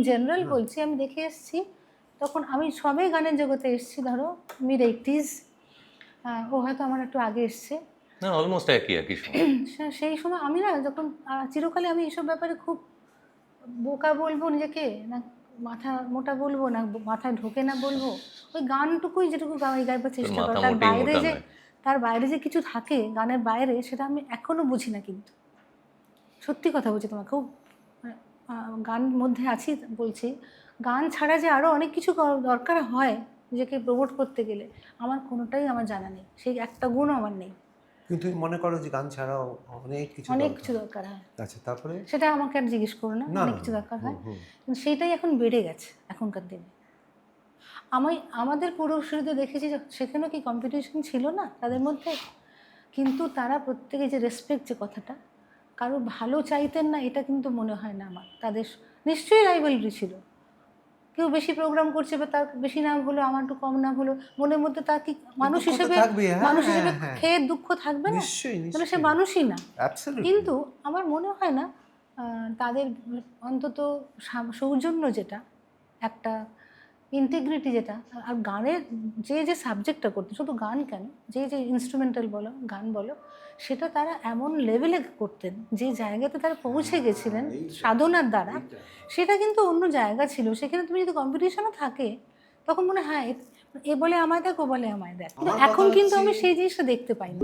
General বলছি, আমি দেখে এসেছি তখন আমি সবে গানের জগতে এসেছি ধরো মিড 80s, ও হয়তো আমার একটু আগে এসছে। না অলমোস্ট একই সময়। সেই সময় আমি না যখন চিরকালে আমি এইসব ব্যাপারে খুব বোকা বলবো নিজেকে না মাথা মোটা বলবো না মাথায় ঢোকে না বলবো, ওই গানটুকুই যেটুকু গাইবার চেষ্টা করো, তার বাইরে যে কিছু থাকে গানের বাইরে সেটা আমি এখনো বুঝি না। কিন্তু সত্যি কথা বলছি তোমাকে, খুব গান মধ্যে আছি বলছি, গান ছাড়া যে আরও অনেক কিছু দরকার হয় নিজেকে প্রমোট করতে গেলে, আমার কোনোটাই আমার জানা নেই, সেই একটা গুণও আমার নেই। কিন্তু মনে করো যে গান ছাড়াও অনেক কিছু দরকার হয়। আচ্ছা, তারপরে সেটা আমাকে আর জিজ্ঞেস করো না, অনেক কিছু দরকার হয়, কিন্তু সেইটাই এখন বেড়ে গেছে এখনকার দিনে। আমাদের পূর্বসূরীদের দেখেছি সেখানেও কি কম্পিটিশন ছিল না তাদের মধ্যে, কিন্তু তারা প্রত্যেকে যে রেসপেক্ট, যে কথাটা কারো ভালো চাইতেন না এটা কিন্তু মনে হয় না আমার। তাদের নিশ্চয়ই রাইভালরি ছিল, কেউ বেশি প্রোগ্রাম করছে বা তার বেশি নাম হলো আমার একটু কম নাম হলো, মনের মধ্যে তার কি মানুষ হিসেবে খেয়ে দুঃখ থাকবে না, তাহলে সে মানুষই না। কিন্তু আমার মনে হয় না তাদের অন্তত সৌজন্য যেটা, একটা ইন্টিগ্রিটি যেটা, আর গানের যে সাবজেক্টটা করতে, শুধু গান কেন, যে ইনস্ট্রুমেন্টাল বলো গান বলো, সেটা তারা এমন লেভেলে করতেন, যে জায়গাতে তারা পৌঁছে গেছিলেন সাধনার দ্বারা, সেটা কিন্তু অন্য জায়গা ছিল। সেখানে তুমি যদি কম্পিটিশনও থাকে তখন মনে হয় এ বলে আমায় দেখ, ও বলে আমায় দেখ, কিন্তু এখন কিন্তু আমি সেই জিনিসটা দেখতে পাই না।